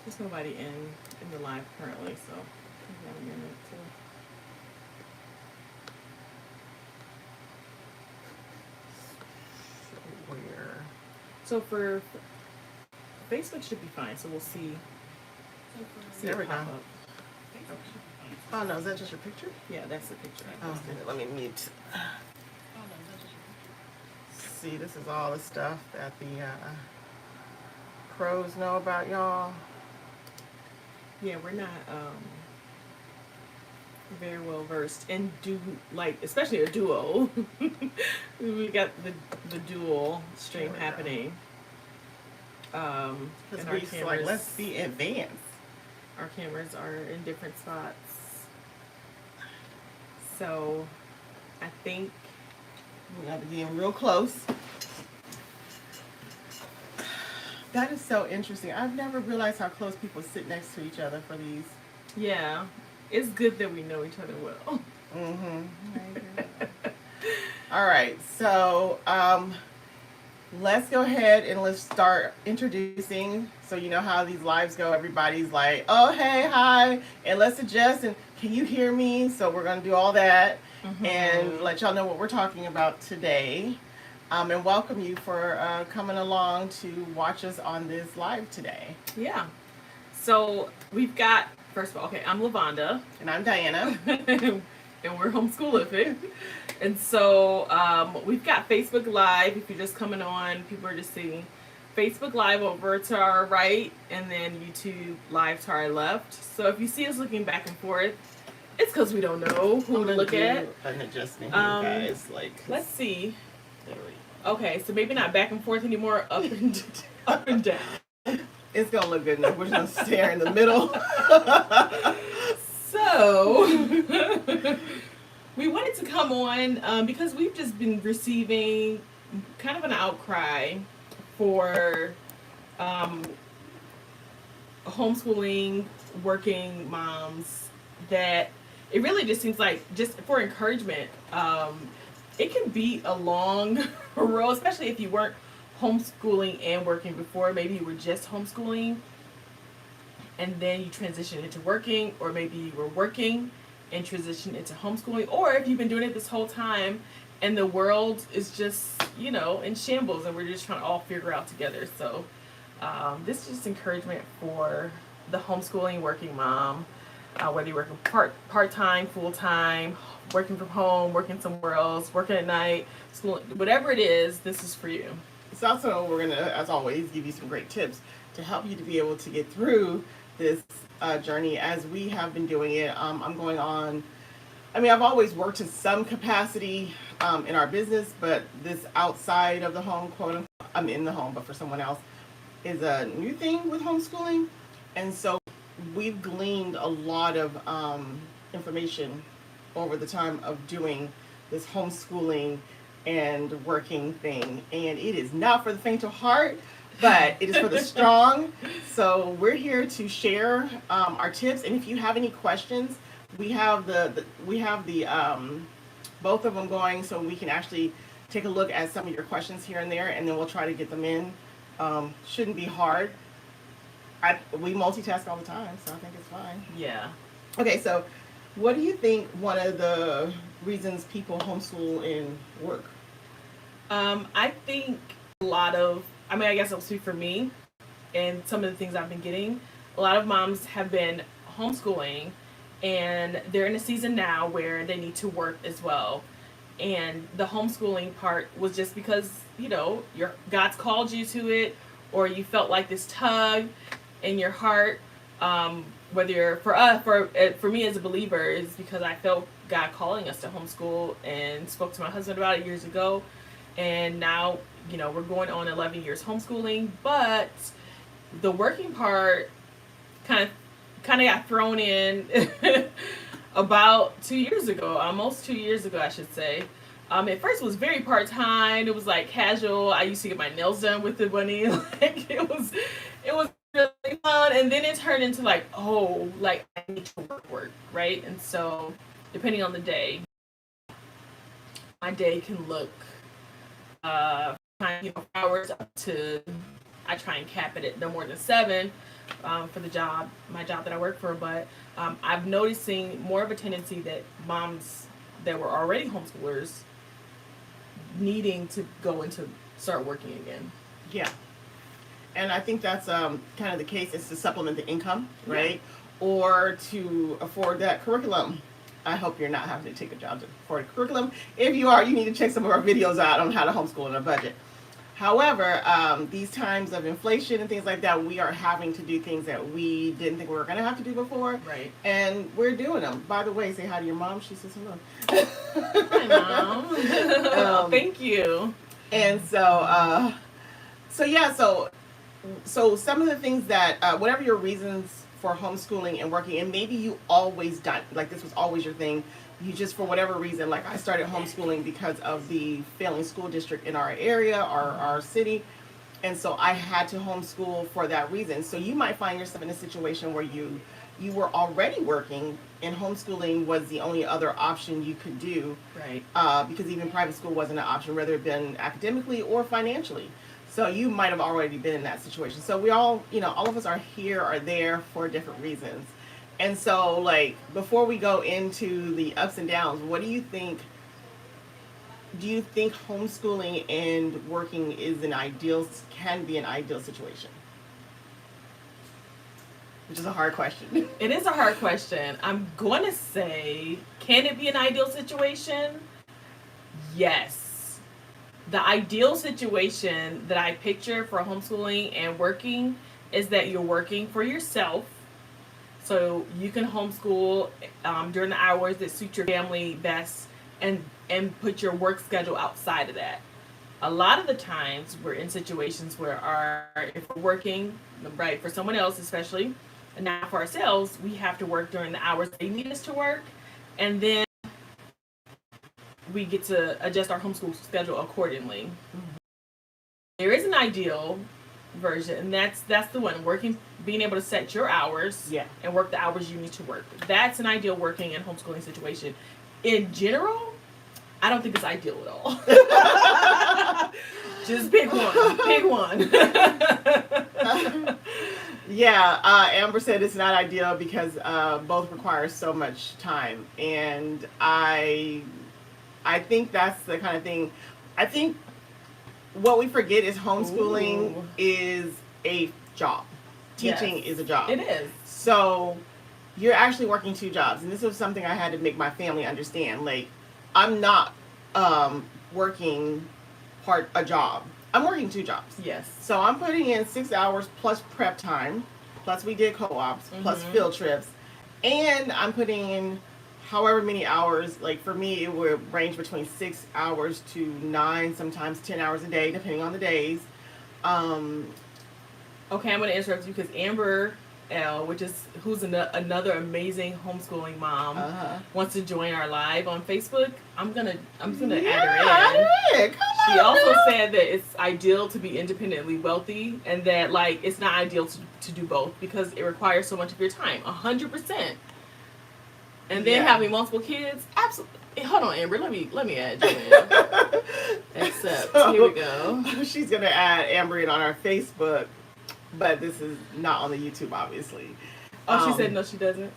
There's nobody in the live currently, so give that a minute to. Where? So for Facebook should be fine. So we'll see. See There it we go. pop up. Oh no, is that just your picture? Yeah, that's the picture. I Oh, posted. let me mute. See, this is all the stuff that the pros know about y'all. Yeah, we're not very well versed in like especially a duo. We got the dual stream happening. Because And we just like, let's be advanced. our cameras are in different spots. So I think We got to be in real close. That is so interesting. I've never realized how close people sit next to each other for these. yeah, it's good that we know each other well. All right, so let's go ahead and let's start introducing. So you know how these lives go. Everybody's like, "Oh, hey, hi," and let's adjust. And can you hear me? So we're gonna do all that and let y'all know what we're talking about today. And welcome you for coming along to watch us on this live today. Yeah. So we've got, first of all, okay, I'm Lavonda. And I'm Diana. And we're Homeschoolific. And so we've got Facebook Live. If you're just coming on, people are just seeing Facebook Live over to our right and then YouTube Live to our left. So if you see us looking back and forth, it's because we don't know who to look at. An adjustment here, guys. Like, Let's see. there we go. Okay, so maybe not back and forth anymore, up and up and down. It's gonna look good enough. We're just gonna stare in the middle. So we wanted to come on because we've just been receiving kind of an outcry for homeschooling working moms, that it really just seems like, just for encouragement, it can be a long road, especially if you weren't homeschooling and working before. Maybe you were just homeschooling and then you transitioned into working, or maybe you were working and transitioned into homeschooling, or if you've been doing it this whole time and the world is just, you know, in shambles and we're just trying to all figure out together. So this is just encouragement for the homeschooling working mom, whether you're working part-time, full-time, working from home, working somewhere else, working at night, school, whatever it is, this is for you. It's also, we're gonna, as always, give you some great tips to help you to be able to get through this journey as we have been doing it. I'm going on, I mean, I've always worked in some capacity in our business, but this outside of the home, quote unquote, I'm in the home, but for someone else, is a new thing with homeschooling. And so we've gleaned a lot of information over the time of doing this homeschooling and working thing. And it is not for the faint of heart, but it is for the strong. So we're here to share our tips. And if you have any questions, we have the both of them going, so we can actually take a look at some of your questions here and there, and then we'll try to get them in. Shouldn't be hard. We multitask all the time, so I think it's fine. Yeah. Okay, so what do you think one of the reasons people homeschool and work? I think a lot of, I mean, I guess I'll speak for me and some of the things I've been getting. A lot of moms have been homeschooling and they're in a season now where they need to work as well. And the homeschooling part was just because, you know, God's called you to it, or you felt like this tug in your heart. Whether you're, for me as a believer, is because I felt God calling us to homeschool and spoke to my husband about it years ago. And now, you know, we're going on 11 years homeschooling, but the working part kind of got thrown in about 2 years ago, almost 2 years ago, I should say. At first it was very part-time. It was like casual. I used to get my nails done with the bunny. Like it was really fun. And then it turned into like, oh, like I need to work, right? And so depending on the day, my day can look hours up to, I try and cap it at no more than 7. for my job that I work for, but I'm noticing more of a tendency that moms that were already homeschoolers needing to go into start working again. Yeah. And I think that's kind of the case. Is to supplement the income, right? Yeah. Or to afford that curriculum. I hope you're not having to take a job to afford a curriculum. If you are, you need to check some of our videos out on how to homeschool on a budget. However, these times of inflation and things like that, we are having to do things that we didn't think we were going to have to do before. Right. And we're doing them. By the way, say hi to your mom. She says hello. Hi, Mom. Thank you. And so, so some of the things that, whatever your reasons for homeschooling and working, and maybe you always done, like this was always your thing, you just, for whatever reason, like I started homeschooling because of the failing school district in our area, our city, and so I had to homeschool for that reason. So you might find yourself in a situation where you were already working and homeschooling was the only other option you could do, right? Because even private school wasn't an option, whether it been academically or financially. So you might have already been in that situation. So we all, all of us are here or there for different reasons. And so, like, before we go into the ups and downs, what do you think? Do you think homeschooling and working can be an ideal situation? Which is a hard question. It is a hard question. I'm going to say, can it be an ideal situation? Yes. The ideal situation that I picture for homeschooling and working is that you're working for yourself. So you can homeschool during the hours that suit your family best and put your work schedule outside of that. A lot of the times we're in situations where if we're working, right, for someone else especially, and not for ourselves, we have to work during the hours they need us to work, and then we get to adjust our homeschool schedule accordingly. Mm-hmm. There is an ideal version, and that's the one, being able to set your hours, yeah, and work the hours you need to work. That's an ideal working and homeschooling situation. In general, I don't think it's ideal at all. Just pick one. Yeah, Amber said it's not ideal because both require so much time, and I think that's the kind of thing. I think what we forget is homeschooling is a job. Teaching is a job. It is. So you're actually working two jobs. And this was something I had to make my family understand. Like, I'm not working a job. I'm working two jobs. Yes. So I'm putting in 6 hours plus prep time, plus we did co-ops, plus field trips. And I'm putting in however many hours. Like, for me, it would range between 6 hours to 9, sometimes 10 hours a day, depending on the days. Okay, I'm going to interrupt you because Amber L, who's another amazing homeschooling mom, wants to join our live on Facebook. I'm gonna add her in. She also said that it's ideal to be independently wealthy, and that like it's not ideal to do both because it requires so much of your time. 100%. And then having multiple kids, absolutely. Hold on, Amber. Let me add you in. Except here we go. She's gonna add Amber in on our Facebook, but this is not on the YouTube, obviously. Oh, she said no, she doesn't.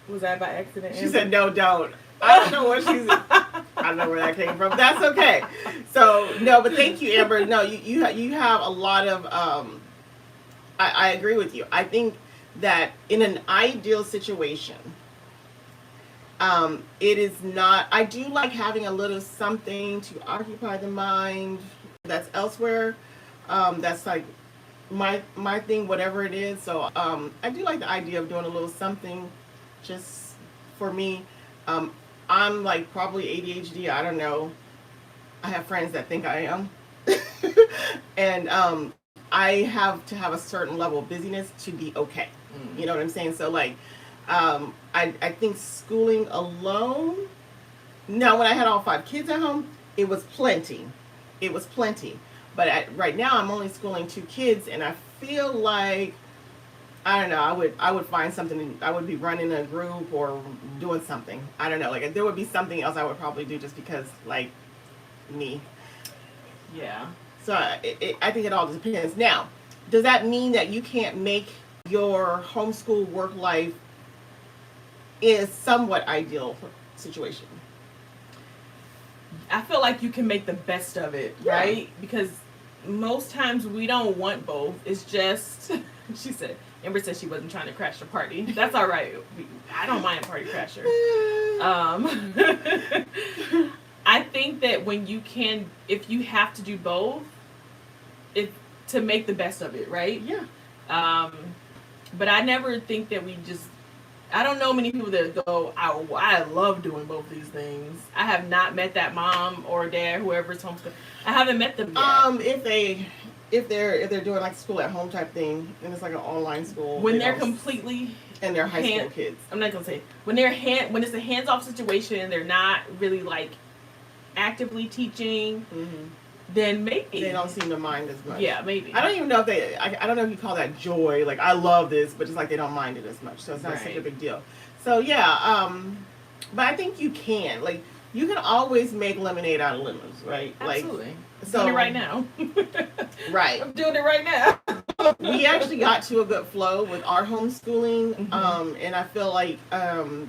Was that by accident? She said no, don't. I don't know what she's. I don't know where that came from. That's okay. So no, but thank you, Amber. No, you have a lot of. I agree with you. I think that in an ideal situation, it is not. I do like having a little something to occupy the mind that's elsewhere. That's like my thing, whatever it is. So I do like the idea of doing a little something just for me. I'm like probably ADHD. I don't know. I have friends that think I am. And I have to have a certain level of busyness to be okay. You know what I'm saying? So like, I think schooling alone, now when I had all 5 kids at home, it was plenty. But right now I'm only schooling 2 kids, and I feel like, I don't know, I would find something. I would be running a group or doing something. I don't know. Like, there would be something else I would probably do just because, like, me. Yeah. So I think it all depends. Now, does that mean that you can't make your homeschool work life is somewhat ideal situation? I feel like you can make the best of it, right? Because most times we don't want both. It's just, Amber said she wasn't trying to crash the party. That's all right. I don't mind a party crasher. I think that if you have to do both, to make the best of it, right? Yeah. But I never think that I don't know many people that go, I love doing both these things. I have not met that mom or dad, whoever's homeschooling. I haven't met them yet. If they're doing like school at home type thing, and it's like an online school. When they're completely and they're high school kids. I'm not gonna say when it's a hands off situation, they're not really like actively teaching. Mm-hmm. Then maybe they don't seem to mind as much. Yeah, maybe. I don't even know if I don't know if you call that joy. Like, I love this, but it's like they don't mind it as much, so it's not such a big deal. So yeah, but I think you can. Like, you can always make lemonade out of lemons, right? Absolutely. Like, I'm doing it right now. Right. I'm doing it right now. We actually got to a good flow with our homeschooling, and I feel like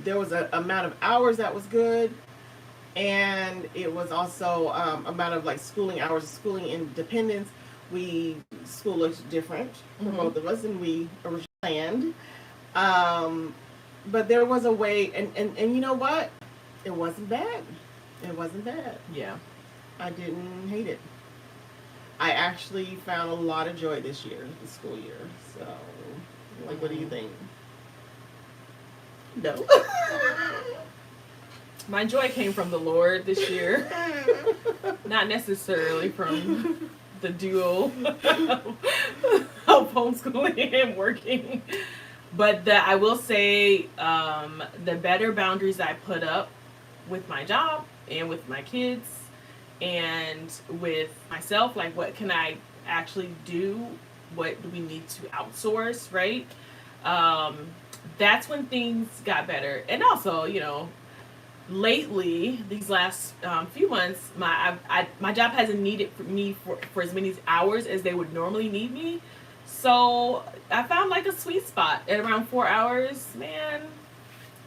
there was an amount of hours that was good. And it was also amount of like schooling hours, schooling independence. School looks different for both of us, and we originally planned. But there was a way, and you know what? It wasn't bad. It wasn't bad. Yeah. I didn't hate it. I actually found a lot of joy this school year. So, like, what do you think? No. My joy came from the Lord this year, not necessarily from the duo of homeschooling and working. But I will say the better boundaries I put up with my job and with my kids and with myself, like what can I actually do? What do we need to outsource, right? That's when things got better. And also, lately, these last few months, my job hasn't needed me for as many hours as they would normally need me. So I found like a sweet spot at around 4 hours. Man,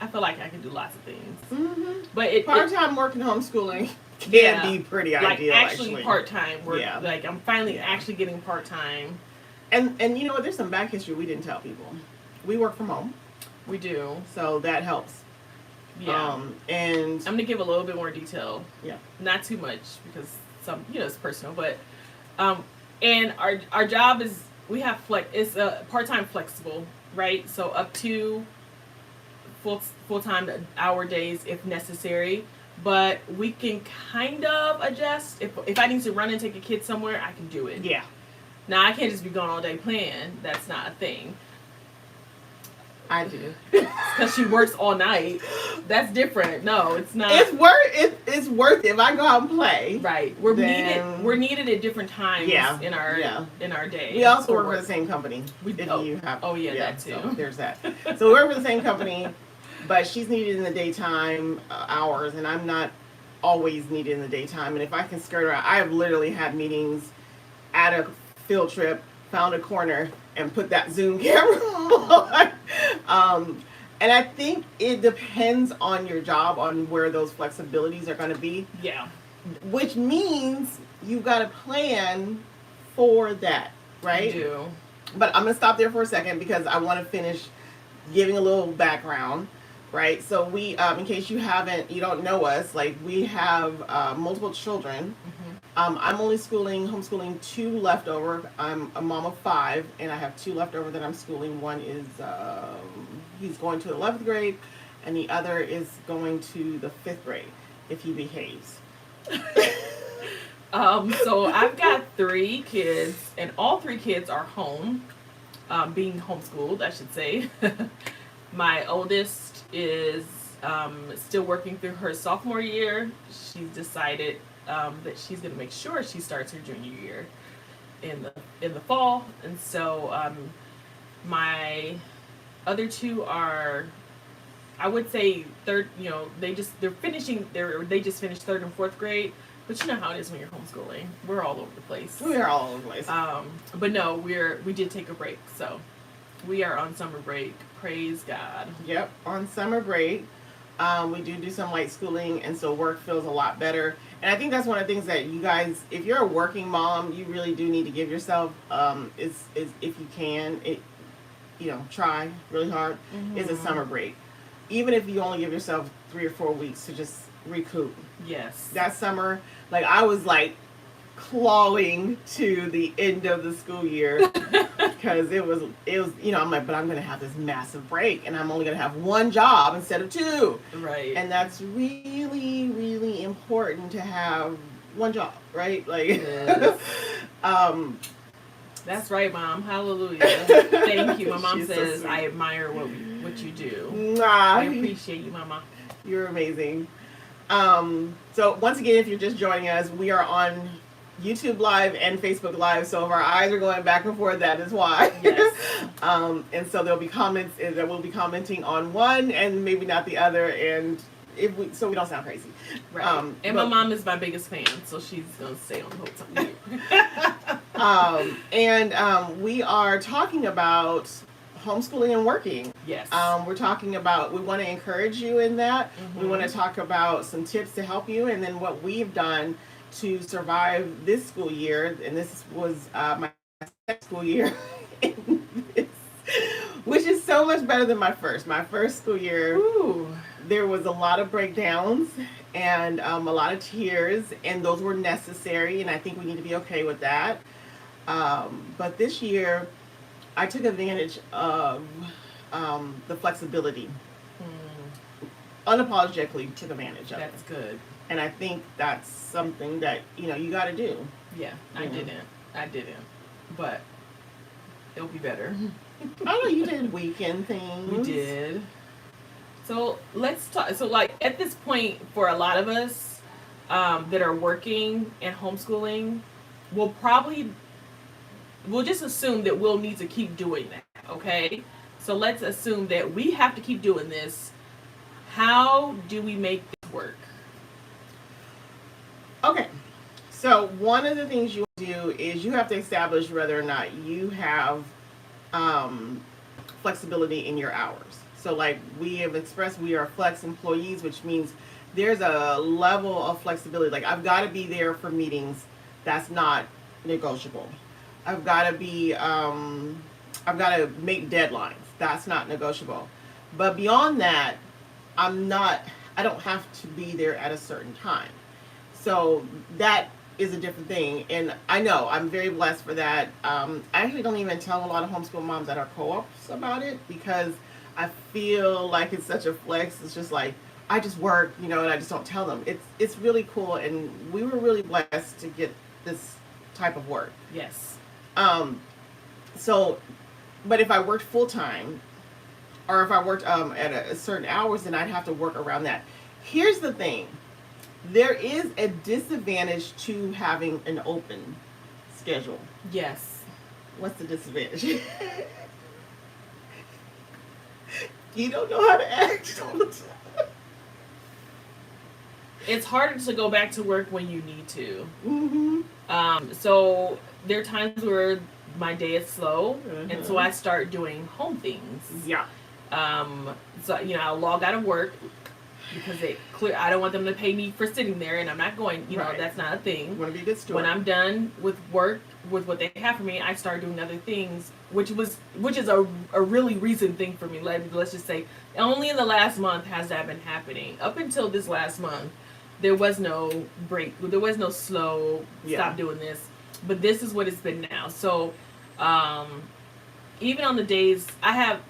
I feel like I can do lots of things. Mm-hmm. But part-time work and homeschooling can be pretty ideal. Like actually part-time work. Yeah. Like I'm finally actually getting part-time. And you know what? There's some back history we didn't tell people. We work from home. We do. So that helps. Yeah. And I'm gonna give a little bit more detail. Yeah. Not too much because it's personal, but and our job is it's a part-time flexible, right? So up to full-time hour days if necessary, but we can kind of adjust. If I need to run and take a kid somewhere, I can do it. Yeah. Now I can't just be gone all day playing. That's not a thing. I do. Because she works all night. That's different. No, it's not. It's worth it if I go out and play. Right. We're needed at different times in our day. We also work for the same company. That too. So there's that. So we work for the same company, but she's needed in the daytime hours, and I'm not always needed in the daytime. And if I can skirt around, I have literally had meetings at a field trip, found a corner, and put that Zoom camera on. And I think it depends on your job, on where those flexibilities are going to be. Yeah. Which means you've got to plan for that, right? You do. But I'm going to stop there for a second because I want to finish giving a little background, right? So we, in case you don't know us, like we have multiple children. I'm only homeschooling 2 leftover. I'm a mom of 5, and I have 2 leftover that I'm schooling. One is, he's going to the 11th grade, and the other is going to the 5th grade, if he behaves. So I've got 3 kids, and all 3 kids are home, being homeschooled, I should say. My oldest is still working through her sophomore year. She's decided that she's going to make sure she starts her junior year in the fall, and so my other 2 are, I would say third. They just finished 3rd and 4th grade. But you know how it is when you're homeschooling. We're all over the place. We are all over the place. But no, we did take a break. So We are on summer break. Praise God. Yep, on summer break. We do some light schooling, and so work feels a lot better. And I think that's one of the things that you guys, if you're a working mom, you really do need to give yourself, is if you can, try really hard, is a summer break. Even if you only give yourself 3 or 4 weeks to just recoup. Yes. That summer, like I was like clawing to the end of the school year because it was I'm like, but I'm gonna have this massive break and I'm only gonna have one job instead of two. Right. And that's really, really important to have one job, right? Like yes. That's right, Mom. Hallelujah. Thank you. My mom says, I admire what you do. I appreciate you, Mama. You're amazing. So once again, if you're just joining us, we are on YouTube Live and Facebook Live. So if our eyes are going back and forth, that is why. Yes. And so there'll be comments that we'll be commenting on one and maybe not the other, and so we don't sound crazy. Right. And my mom is my biggest fan, so she's gonna stay on the whole time. We are talking about homeschooling and working. Yes. We're talking about, we want to encourage you in that. Mm-hmm. We want to talk about some tips to help you, and then what we've done to survive this school year. And this was my second school year, which is so much better than my first. My first school year, there was a lot of breakdowns and a lot of tears, and those were necessary, and I think we need to be okay with that. But this year, I took advantage of the flexibility. Unapologetically took advantage of it. That's good. And I think that's something that, you got to do. Yeah, I didn't. But it'll be better. I know you did weekend things. We did. So let's talk. So like at this point, for a lot of us that are working and homeschooling, we'll just assume that we'll need to keep doing that. Okay. So let's assume that we have to keep doing this. How do we make this work? Okay. So one of the things you do is you have to establish whether or not you have flexibility in your hours. So like we have expressed, we are flex employees, which means there's a level of flexibility. Like I've got to be there for meetings. That's not negotiable. I've got to make deadlines. That's not negotiable. But beyond that, I don't have to be there at a certain time. So that is a different thing. And I know I'm very blessed for that. I actually don't even tell a lot of homeschool moms that are co-ops about it because I feel like it's such a flex. It's just like, I just work, and I just don't tell them. It's really cool. And we were really blessed to get this type of work. Yes. But if I worked full time, or if I worked at a certain hours, then I'd have to work around that. Here's the thing. There is a disadvantage to having an open schedule. Yes. What's the disadvantage? You don't know how to act all the time. It's harder to go back to work when you need to. Mm-hmm. So there are times where my day is slow, and so I start doing home things. Yeah. So I'll log out of work because I don't want them to pay me for sitting there, and I'm not going. Right. That's not a thing. You want to be a good steward. When I'm done with work, with what they have for me, I start doing other things, which is a really recent thing for me. Let's just say only in the last month has that been happening. Up until this last month, there was no break. There was no slow. Stop doing this. But this is what it's been now. So, even on the days I have,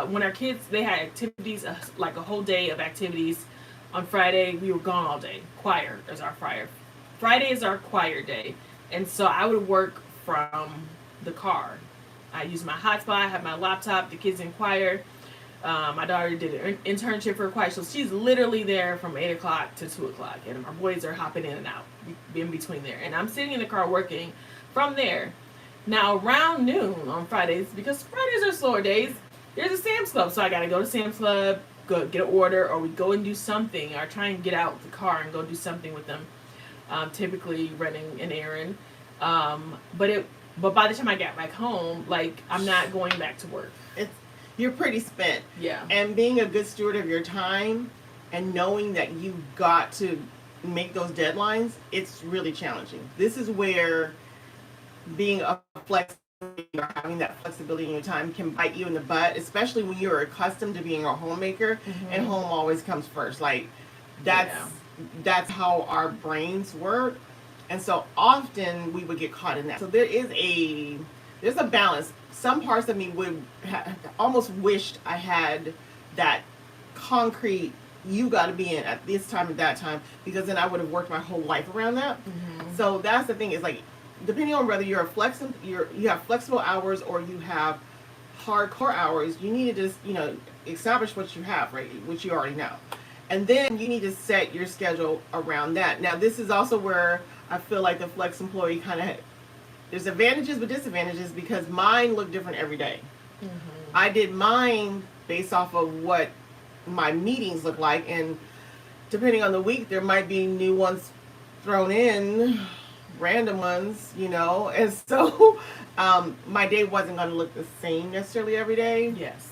when our kids, they had activities, like a whole day of activities. On Friday, we were gone all day. Choir is our Friday is our choir day. And so I would work from the car. I use my hotspot, I have my laptop, the kids in choir. My daughter did an internship for choir, so she's literally there from 8 o'clock to 2 o'clock. And our boys are hopping in and out in between there. And I'm sitting in the car working from there. Now, around noon on Fridays, because Fridays are slower days, there's a Sam's Club. So I got to go to Sam's Club, go get an order, or we go and do something, or try and get out the car and go do something with them. Typically running an errand. But by the time I got back home, like, I'm not going back to work. you're pretty spent. Yeah. And being a good steward of your time and knowing that you've got to make those deadlines, it's really challenging. This is where being a flex or having that flexibility in your time can bite you in the butt, especially when you're accustomed to being a homemaker and home always comes first. Like that's how our brains work. And so often we would get caught in that. So there's a balance. Some parts of me would almost wished I had that concrete, you got to be in at this time and that time, because then I would have worked my whole life around that. So that's the thing, is like, depending on whether you're you have flexible hours or you have hardcore hours, you need to just, establish what you have, right? Which you already know. And then you need to set your schedule around that. Now, this is also where I feel like the flex employee there's advantages but disadvantages, because mine look different every day. I did mine based off of what my meetings look like, and depending on the week, there might be new ones thrown in, random ones, and so my day wasn't going to look the same necessarily every day. Yes.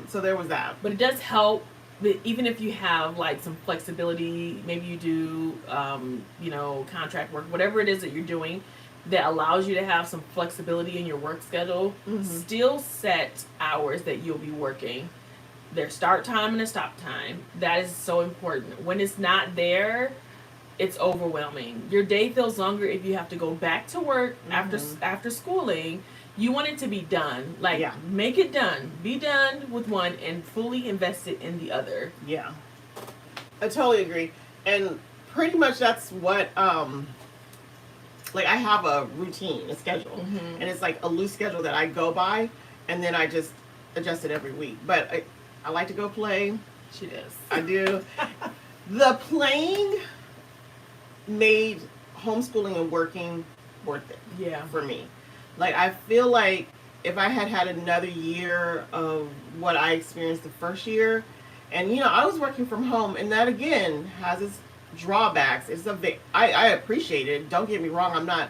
So there was that. But it does help, even if you have like some flexibility, maybe you do, contract work, whatever it is that you're doing that allows you to have some flexibility in your work schedule, still set hours that you'll be working, their start time and their stop time. That is so important. When it's not there, it's overwhelming. Your day feels longer if you have to go back to work after schooling. You want it to be done. Like, make it done. Be done with one and fully invest it in the other. Yeah. I totally agree. And pretty much that's what, like, I have a routine, a schedule. And it's like a loose schedule that I go by, and then I just adjust it every week. But I like to go play. She does. I do. The playing made homeschooling and working worth it. Yeah. For me. Like, I feel like if I had another year of what I experienced the first year, and I was working from home, and that again has its drawbacks. I appreciate it. Don't get me wrong. I'm not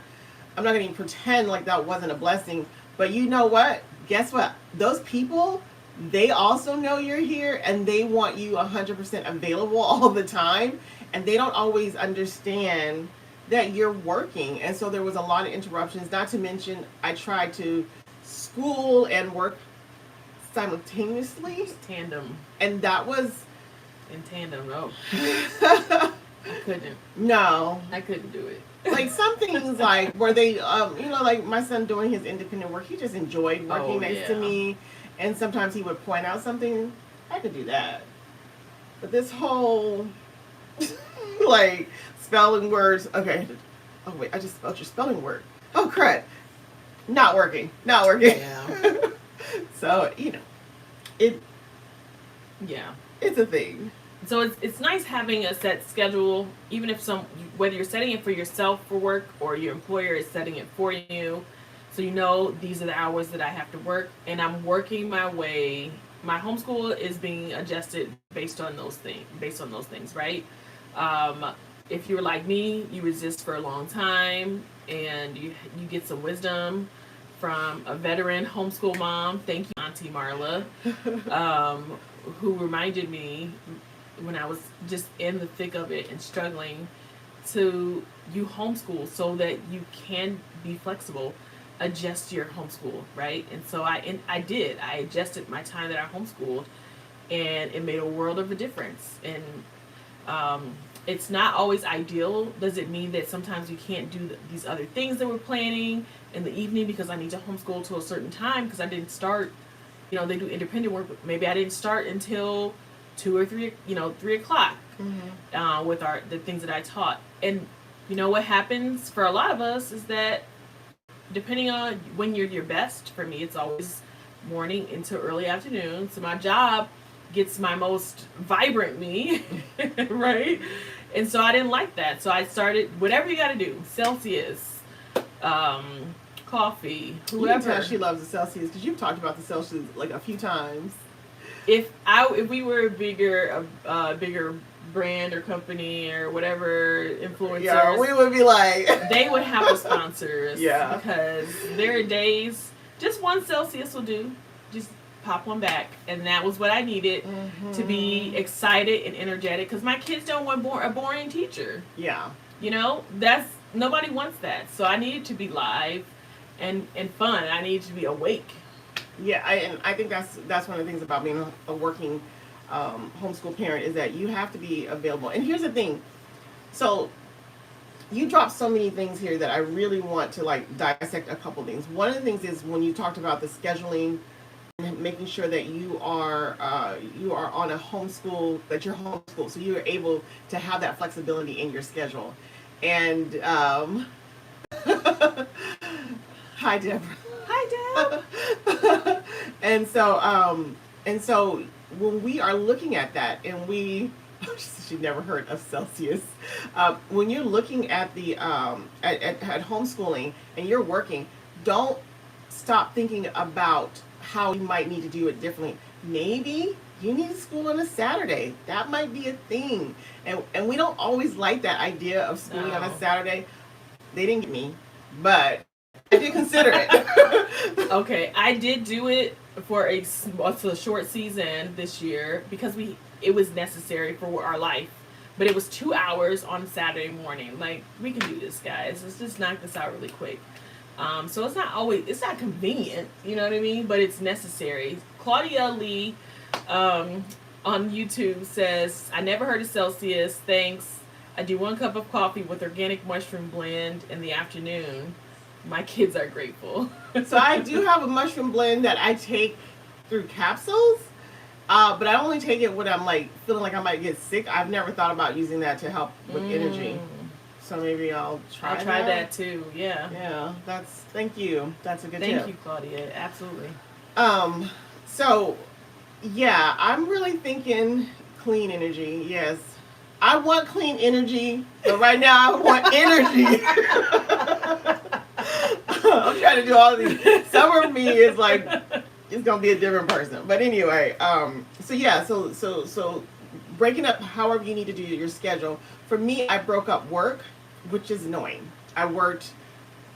going to pretend like that wasn't a blessing. But you know what? Guess what? Those people, they also know you're here, and they want you 100% available all the time, and they don't always understand that you're working. And so there was a lot of interruptions. Not to mention, I tried to school and work simultaneously. Tandem. And that was in tandem. No. I couldn't. No. I couldn't do it. Like, some things, like, where they, like my son doing his independent work, he just enjoyed working next to me. And sometimes he would point out something. I could do that. But this whole, like, spelling words. Okay. Oh, wait, I just spelled your spelling word. Oh, crud. Not working. Yeah. So, it's a thing. So it's nice having a set schedule, even if whether you're setting it for yourself for work or your employer is setting it for you. So these are the hours that I have to work, and I'm working my way. My homeschool is being adjusted based on those things, right? If you're like me, you resist for a long time, and you get some wisdom from a veteran homeschool mom. Thank you, Auntie Marla, who reminded me when I was just in the thick of it and struggling to homeschool so that you can be flexible. Adjust your homeschool, right? And so I did. I adjusted my time that I homeschooled, and it made a world of a difference. And it's not always ideal. Does it mean that sometimes you can't do these other things that we're planning in the evening because I need to homeschool to a certain time because I didn't start, they do independent work, but maybe I didn't start until 2 or 3, 3 o'clock with the things that I taught. And what happens for a lot of us is that depending on when you're your best, for me, it's always morning into early afternoon. So my job gets my most vibrant me, right? And so I didn't like that. So I started, whatever you got to do, Celsius, coffee, whoever. You can tell she loves the Celsius because you've talked about the Celsius like a few times. If we were a bigger brand or company or whatever influencers, we would be like, they would have a sponsors. Yeah. Because there are days, just one Celsius will do. Just pop one back, and that was what I needed to be excited and energetic. Because my kids don't want a boring teacher. Yeah. You know, nobody wants that. So I needed to be live and fun. I needed to be awake. Yeah, and I think that's one of the things about being a working homeschool parent is that you have to be available. And here's the thing. So you dropped so many things here that I really want to like dissect a couple things. One of the things is when you talked about the scheduling and making sure that you are on a homeschool, that you're homeschooled, so you're able to have that flexibility in your schedule. And hi Deborah. Hi Deb. and so when we are looking at that, and she never heard of Celsius. When you're looking at the at homeschooling and you're working, don't stop thinking about how you might need to do it differently. Maybe you need school on a Saturday. That might be a thing. And we don't always like that idea of schooling on a Saturday. They didn't get me, but I did consider it. Okay, I did do it for a short season this year because it was necessary for our life. But it was 2 hours on Saturday morning. Like, we can do this, guys. Let's just knock this out really quick. So it's not convenient, you know what I mean? But it's necessary. Claudia Lee on YouTube says, I never heard of Celsius. Thanks. I do 1 cup of coffee with organic mushroom blend in the afternoon. My kids are grateful. So I do have a mushroom blend that I take through capsules. But I only take it when I'm like feeling like I might get sick. I've never thought about using that to help with energy. So maybe I'll try that too. Yeah. Yeah. Thank you. That's a good tip. Thank you, Claudia. Absolutely. So yeah, I'm really thinking clean energy. Yes. I want clean energy, but right now I want energy. I'm trying to do all these. Some of me is like, it's gonna be a different person. But anyway, so breaking up however you need to do your schedule. For me, I broke up work, which is annoying. I worked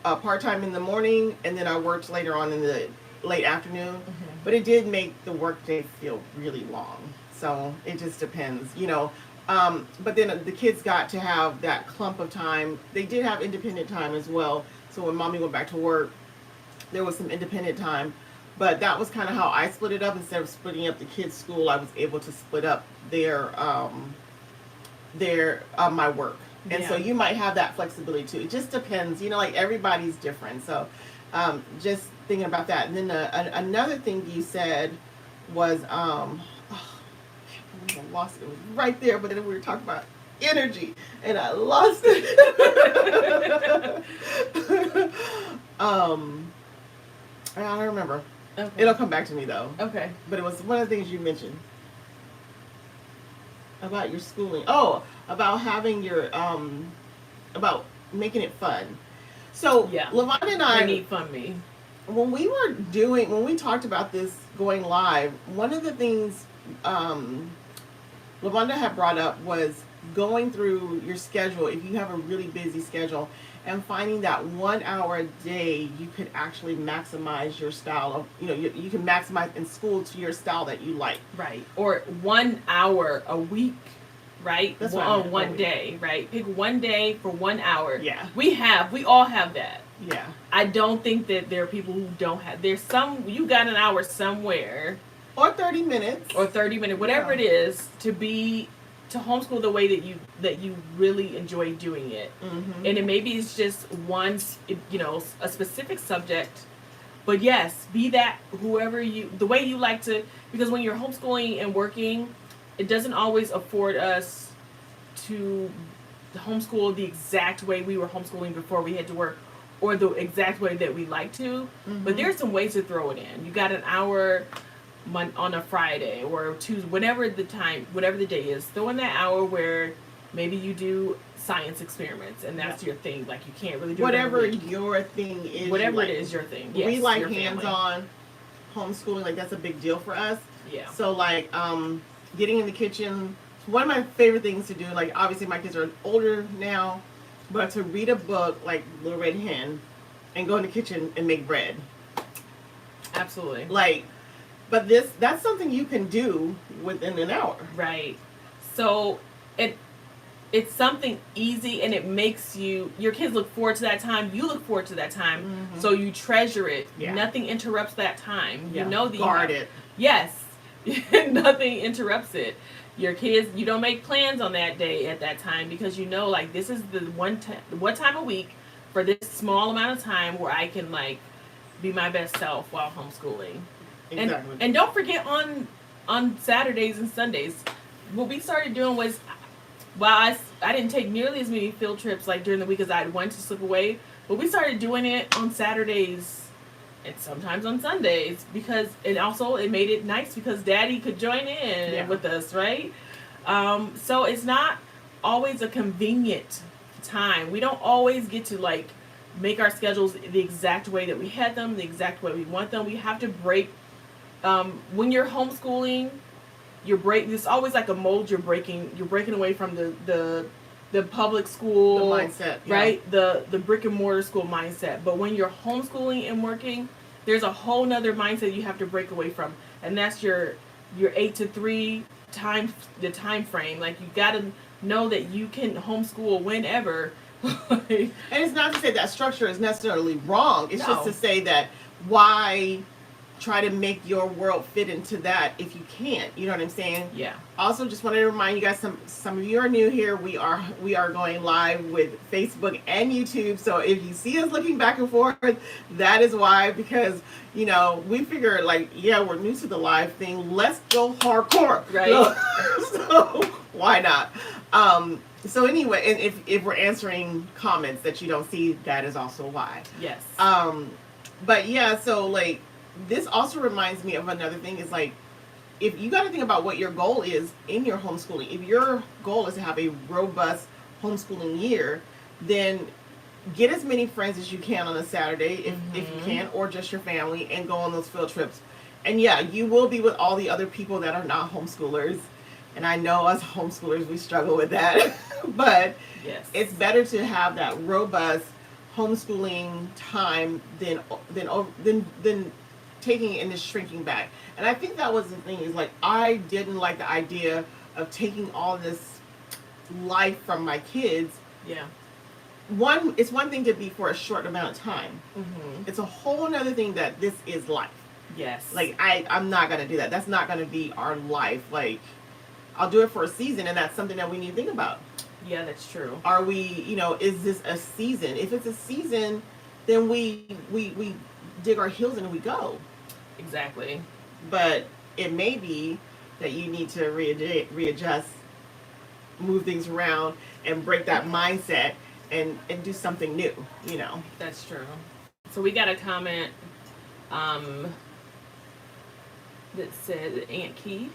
part-time in the morning, and then I worked later on in the late afternoon. But it did make the workday feel really long. So it just depends, you know. But then the kids got to have that clump of time. They did have independent time as well. So when mommy went back to work, there was some independent time. But that was kind of how I split it up. Instead of splitting up the kids' school, I was able to split up my work. And so you might have that flexibility too. It just depends. You know, like everybody's different. So just thinking about that. And then another thing you said was, I lost it. It was right there, but then we were talking about energy, and I lost it. I don't remember. Okay. It'll come back to me though. Okay. But it was one of the things you mentioned about your schooling. Oh, about having your about making it fun. So yeah, LaVonda and I need fun me. When we talked about this going live, one of the things LaVonda had brought up was going through your schedule. If you have a really busy schedule, and finding that 1 hour a day you could actually maximize your style of, you know, you can maximize in school to your style that you like. Right. Or 1 hour a week, right? That's on one day, right? Pick one day for 1 hour. Yeah. We all have that. Yeah. I don't think that there are people who don't have, you got an hour somewhere. Or 30 minutes. Or 30 minutes, whatever it is, to homeschool the way that you really enjoy doing it. And it maybe it's just one, you know, a specific subject, but yes, be that the way you like to, because when you're homeschooling and working, it doesn't always afford us to homeschool the exact way we were homeschooling before we had to work, or the exact way that we like to, but there's some ways to throw it in. You got an hour on a Friday or Tuesday, whatever the day is, throw in that hour where maybe you do science experiments and that's your thing. Like, you can't really do whatever your thing is. Whatever it is your thing. Yes, we like hands-on homeschooling. Like, that's a big deal for us. Yeah. So like getting in the kitchen, one of my favorite things to do. Like, obviously my kids are older now, but to read a book like Little Red Hen and go in the kitchen and make bread. Absolutely. Like, But that's something you can do within an hour. Right. So it's something easy, and it makes your kids look forward to that time. You look forward to that time, so you treasure it. Yeah. Nothing interrupts that time. Yeah. You know that guard it. Yes. Nothing interrupts it. Your kids, you don't make plans on that day at that time, because you know, like, this is the one time a week for this small amount of time where I can, like, be my best self while homeschooling. Exactly. And don't forget on Saturdays and Sundays, what we started doing was, while I didn't take nearly as many field trips like during the week as I wanted to slip away, but we started doing it on Saturdays and sometimes on Sundays, because it made it nice because Daddy could join in with us, right? So it's not always a convenient time. We don't always get to, like, make our schedules the exact way that we had them, the exact way we want them. We have to break. When you're homeschooling, there's always like a mold you're breaking. You're breaking away from the public school, the mindset, right? The brick and mortar school mindset. But when you're homeschooling and working, there's a whole nother mindset you have to break away from, and that's your 8 to 3 the time frame. Like, you got to know that you can homeschool whenever. And it's not to say that structure is necessarily wrong. It's No. just to say that why try to make your world fit into that if you can't. You know what I'm saying? Yeah. Also, just wanted to remind you guys, some of you are new here. We are going live with Facebook and YouTube. So if you see us looking back and forth, that is why, because, you know, we figure, like, yeah, we're new to the live thing. Let's go hardcore. Right. So why not? So anyway, and if we're answering comments that you don't see, that is also why. Yes. But yeah, so, like, this also reminds me of another thing, is, like, if you got to think about what your goal is in your homeschooling. If your goal is to have a robust homeschooling year, then get as many friends as you can on a Saturday, if you can, or just your family, and go on those field trips. And yeah, you will be with all the other people that are not homeschoolers. And I know us homeschoolers, we struggle with that. But yes, it's better to have that robust homeschooling time than taking it and just shrinking back. And I think that was the thing, is, like, I didn't like the idea of taking all this life from my kids. Yeah. It's one thing to be for a short amount of time. It's a whole other thing that this is life. Yes. Like, I'm not going to do that. That's not going to be our life. Like, I'll do it for a season, and that's something that we need to think about. Yeah, that's true. Are we, is this a season? If it's a season, then we dig our heels in and we go. Exactly. But it may be that you need to readjust, move things around, and break that mindset and do something new, That's true. So we got a comment that said, Aunt Key.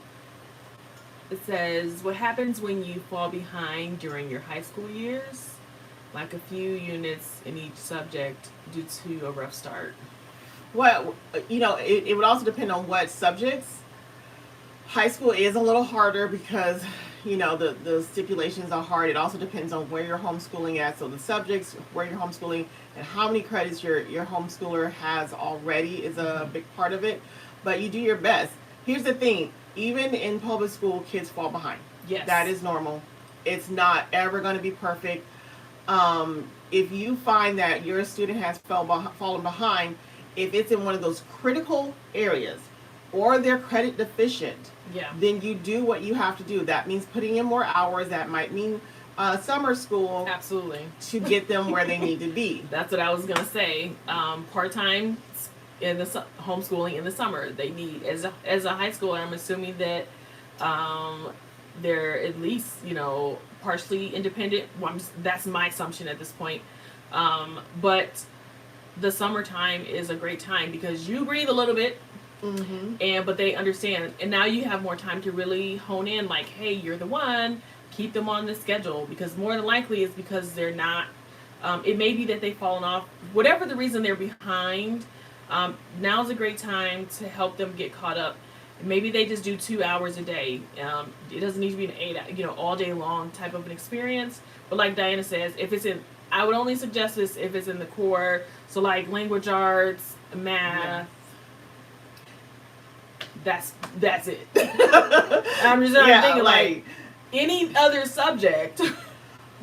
It says, what happens when you fall behind during your high school years? Like a few units in each subject due to a rough start. Well, it would also depend on what subjects. High school is a little harder because, the stipulations are hard. It also depends on where you're homeschooling at. So the subjects, where you're homeschooling, and how many credits your homeschooler has already is a big part of it. But you do your best. Here's the thing. Even in public school, kids fall behind. Yes. That is normal. It's not ever going to be perfect. If you find that your student has fallen behind, if it's in one of those critical areas or they're credit deficient, then you do what you have to do. That means putting in more hours. That might mean summer school. Absolutely. To get them where they need to be. That's what I was going to say. Part-time in the homeschooling in the summer. They need, as a high schooler, I'm assuming that they're at least, partially independent. Well, that's my assumption at this point. But the summertime is a great time because you breathe a little bit, but they understand, and now you have more time to really hone in. Like, hey, you're the one. Keep them on the schedule, because more than likely it's because they're not. It may be that they've fallen off. Whatever the reason they're behind, now's a great time to help them get caught up. Maybe they just do 2 hours a day. It doesn't need to be an 8, all day long type of an experience. But like Diana says, I would only suggest this if it's in the core. So like language arts, math. that's it. I'm just thinking like any other subject,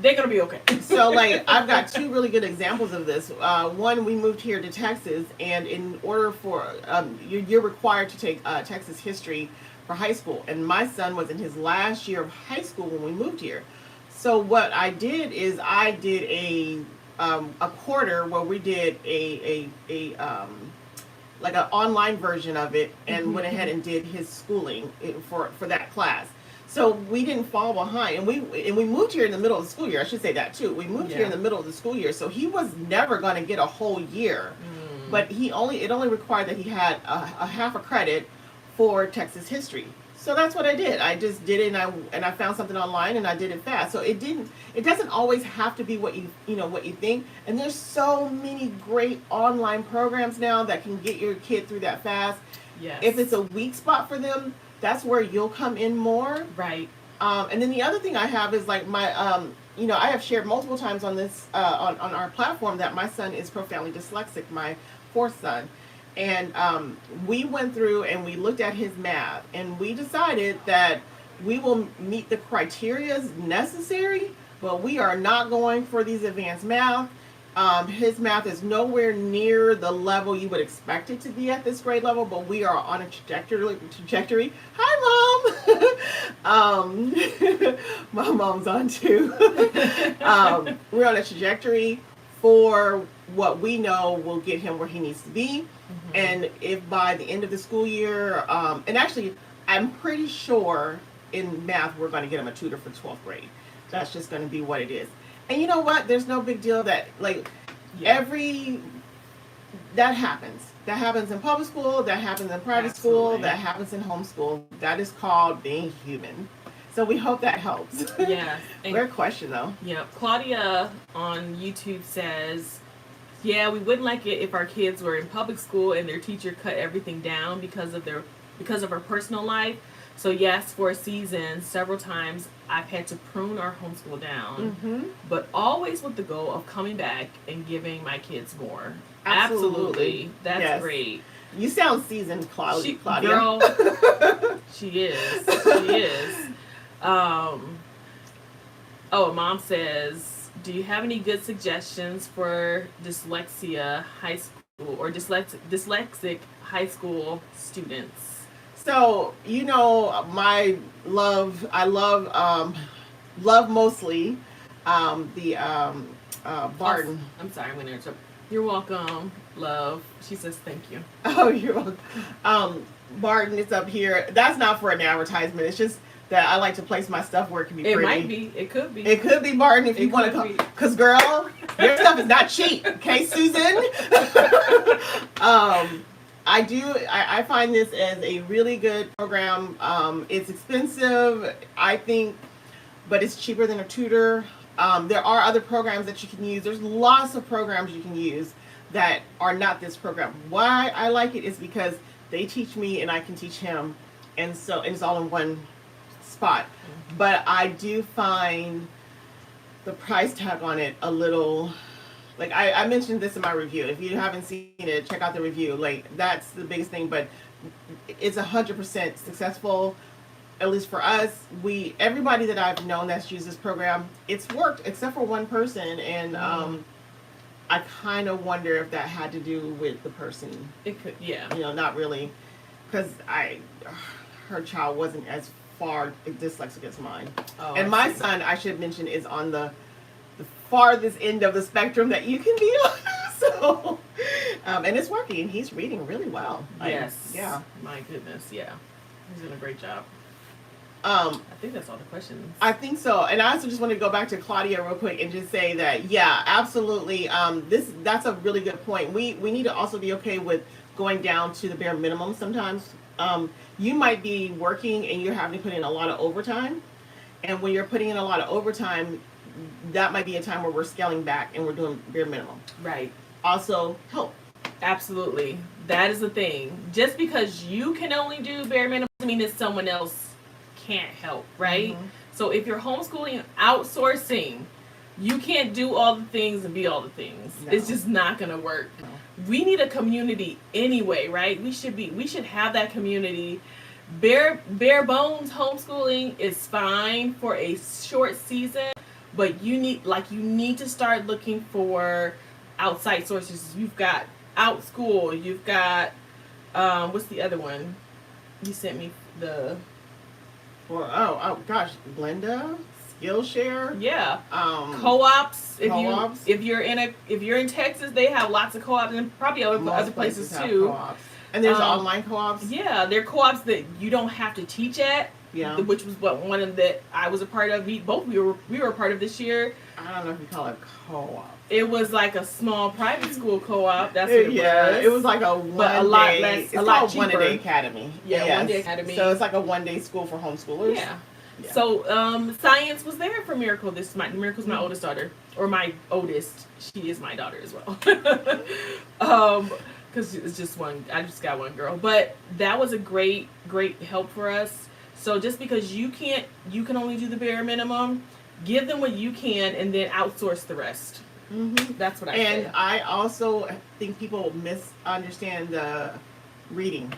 they're gonna be okay. So like I've got two really good examples of this. One, we moved here to Texas, and in order for you're required to take Texas history for high school, and my son was in his last year of high school when we moved here. So what I did is I did a quarter where we did a like an online version of it, and went ahead and did his schooling for that class. So we didn't fall behind, and we moved here in the middle of the school year. I should say that too. We moved here in the middle of the school year, so he was never going to get a whole year. But it only required that he had a half a credit for Texas history. So that's what I did. I just did it, and I found something online, and I did it fast. So it doesn't always have to be what you think. And there's so many great online programs now that can get your kid through that fast. Yes. If it's a weak spot for them, that's where you'll come in more. Right. And then the other thing I have is like my I have shared multiple times on this on our platform that my son is profoundly dyslexic, my fourth son. And we went through and we looked at his math, and we decided that we will meet the criteria necessary, but we are not going for these advanced math. His math is nowhere near the level you would expect it to be at this grade level, but we are on a trajectory. Hi, Mom. My mom's on too. We're on a trajectory for what we know will get him where he needs to be. And if by the end of the school year, and actually, I'm pretty sure in math, we're going to get him a tutor for 12th grade. That's just going to be what it is. And you know what? There's no big deal that, like, that happens. That happens in public school, that happens in private school, that happens in homeschool. That is called being human. So we hope that helps. Yeah. Great question, though. Yeah. Claudia on YouTube says, yeah, we wouldn't like it if our kids were in public school and their teacher cut everything down because of her personal life. So yes, for a season, several times I've had to prune our homeschool down, but always with the goal of coming back and giving my kids more. Absolutely. That's great. You sound seasoned, Claudia. Girl, she is. She is. Mom says, do you have any good suggestions for dyslexia high school or dyslexic high school students? So, I love mostly the Barton. I'm sorry, I'm going to interrupt. You're welcome, love. She says thank you. Oh, you're welcome. Barton is up here. That's not for an advertisement. It's just that I like to place my stuff where it can be pretty. It might be. It could be. It could be Barton if you want to come. Because, girl, your stuff is not cheap. Okay, Susan? I find this as a really good program. It's expensive, I think, but it's cheaper than a tutor. There are other programs that you can use. There's lots of programs you can use that are not this program. Why I like it is because they teach me and I can teach him, and it's all in one spot. But I do find the price tag on it a little, like I mentioned this in my review. If you haven't seen it, check out the review. Like, that's the biggest thing, but it's 100% successful. At least for us, everybody that I've known that's used this program, it's worked except for one person, and I kind of wonder if that had to do with the person. It could, yeah. Not really, because her child wasn't as far dyslexic as mine. Oh, and my son, I should mention, is on the farthest end of the spectrum that you can be on. So, and it's working. He's reading really well. Yes. Yeah. My goodness. Yeah. He's doing a great job. I think that's all the questions. I think so. And I also just want to go back to Claudia real quick and just say that, yeah, absolutely. That's a really good point. We need to also be okay with going down to the bare minimum sometimes. You might be working and you're having to put in a lot of overtime. And when you're putting in a lot of overtime, that might be a time where we're scaling back and we're doing bare minimum. Right. Also, help. Absolutely. That is the thing. Just because you can only do bare minimum doesn't mean that someone else can't help, right? So if you're homeschooling, outsourcing, you can't do all the things and be all the things. No. It's just not going to work. No. we need a community anyway, right? We should have that community. Bare bones homeschooling is fine for a short season, but you need to start looking for outside sources. You've got OutSchool, you've got what's the other one? You sent me the Or oh gosh, Blenda, Skillshare. yeah. Co-ops. If you're in Texas, they have lots of co-ops, and probably other places too. Co-ops. And there's online co-ops. Yeah, there are co-ops that you don't have to teach at. Yeah. Which was one of that I was a part of. We were a part of this year. I don't know if you call it co-op. It was like a small private school co-op. That's what it was. Yeah, it was like a one day. It's a lot called cheaper. One Day Academy. Yeah, yes. One Day Academy. So it's like a 1 day school for homeschoolers. Yeah. So science was there for Miracle. Miracle's my oldest daughter, or my oldest. She is my daughter as well. Because it's just one. I just got one girl, but that was a great help for us. So just because you can only do the bare minimum, give them what you can, and then outsource the rest. Mm-hmm. That's what I And say. I also think people misunderstand the reading.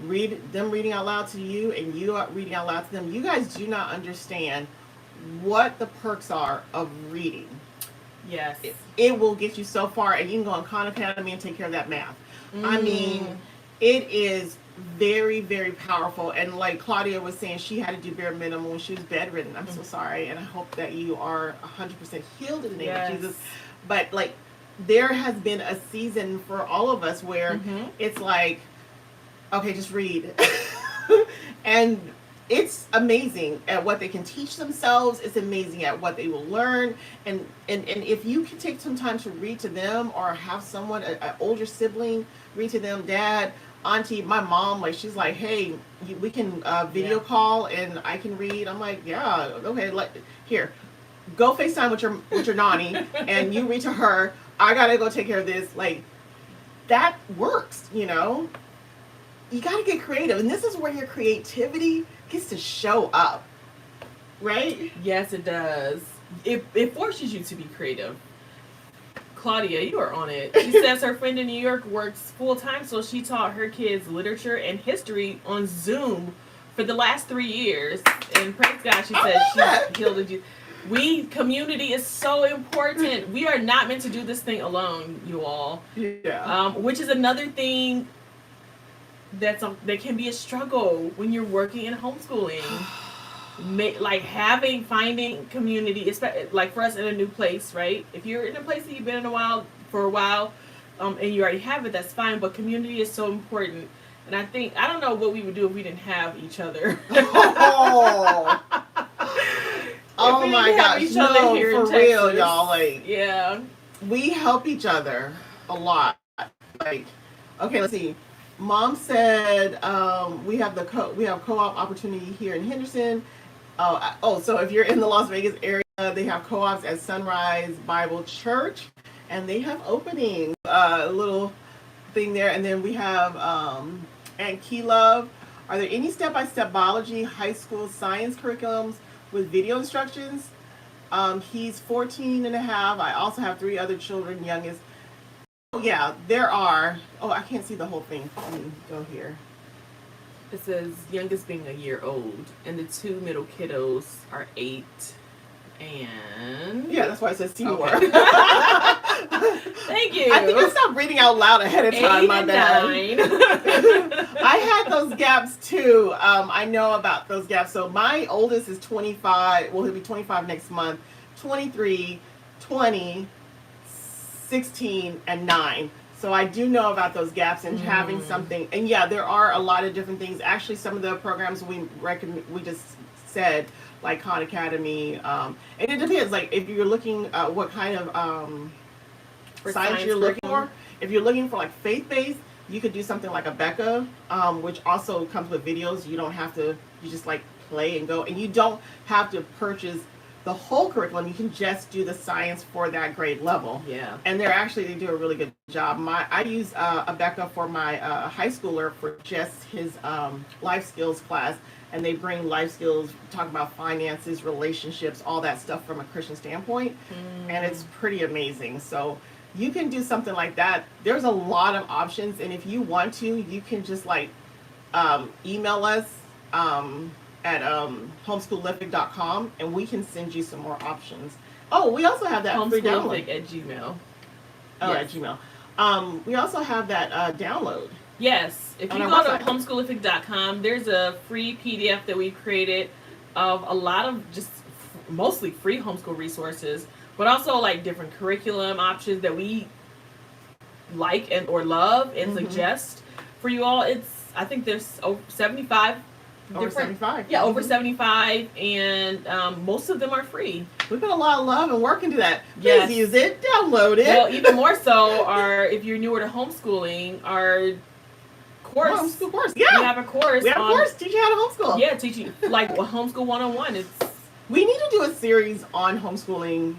Reading out loud to you, and you are reading out loud to them. You guys do not understand what the perks are of reading. Yes. It will get you so far, and you can go on Khan Academy and take care of that math. I mean, it is very, very powerful. And like Claudia was saying, she had to do bare minimum when she was bedridden. I'm so sorry, and I hope that you are 100% healed in the name of Jesus. But like, there has been a season for all of us where it's like, okay, just read. And it's amazing at what they can teach themselves. It's amazing at what they will learn. And if you can take some time to read to them, or have someone, an older sibling, read to them, dad, auntie, my mom, like, she's like, hey, we can video call and I can read. I'm like, yeah, okay, here, go FaceTime with your nanny and you read to her. I gotta go take care of this. Like, that works, you know? You gotta get creative, and this is where your creativity gets to show up, right? Yes, it does. It forces you to be creative. Claudia, you are on it. She says her friend in New York works full time, so she taught her kids literature and history on Zoom for the last 3 years. And praise God, she said she's healed it. Community is so important. We are not meant to do this thing alone, you all. Yeah. Which is another thing that can be a struggle when you're working in homeschooling. Finding community, like for us in a new place, right? If you're in a place that you've been in for a while, and you already have it, that's fine. But community is so important, and I don't know what we would do if we didn't have each other. Oh my gosh, no, for real, y'all. Like, yeah, we help each other a lot. Like, okay, let's see. Mom said we have co-op opportunity here in Henderson. So if you're in the Las Vegas area, they have co-ops at Sunrise Bible Church, and they have openings. A little thing there, and then we have Aunt Key Love. Are there any step-by-step biology high school science curriculums with video instructions? He's 14 and a half. I also have 3 other children, youngest. Oh, yeah, there are. Oh, I can't see the whole thing. Let me go here. It says youngest being a year old, and the 2 middle kiddos are 8 and... Yeah, that's why it says Seymour. Okay. Thank you. I think I stopped reading out loud ahead of time. 8 my and bad. 9. I had those gaps too. I know about those gaps. So my oldest is 25. Well, he'll be 25 next month. 23, 20, 16, and 9. So I do know about those gaps and having something. And yeah, there are a lot of different things. Actually, some of the programs we just said, like Khan Academy. And it depends. Like, if you're looking at what kind of science you're looking for. If you're looking for like faith-based, you could do something like a Becca, which also comes with videos. You don't have to, you just like play and go. And you don't have to purchase the whole curriculum. You can just do the science for that grade level. Yeah. And they do a really good job. I use a Becca for my high schooler for just his life skills class. And they bring life skills, talk about finances, relationships, all that stuff from a Christian standpoint. And it's pretty amazing. So you can do something like that. There's a lot of options, and if you want to, you can just like email us at homeschoolific.com, and we can send you some more options. Oh, we also have that free download. Homeschoolific at Gmail. Oh, Yes. at Gmail. We also have that download. Yes, if you On go our to website. homeschoolific.com, there's a free PDF that we've created of a lot of just mostly free homeschool resources, but also like different curriculum options that we like and or love and Mhm. suggest for you all. I think there's over 75 Over different 75. yeah, over Mhm. 75, and most of them are free. We put a lot of love and work into that. Please Yes. use it. Download it. Well, even more so, if you're newer to homeschooling, our course. Homeschool course. We Yeah. have a course. We have a on, course teaching how to homeschool. Yeah, teaching like homeschool 101. It's We need to do a series on homeschooling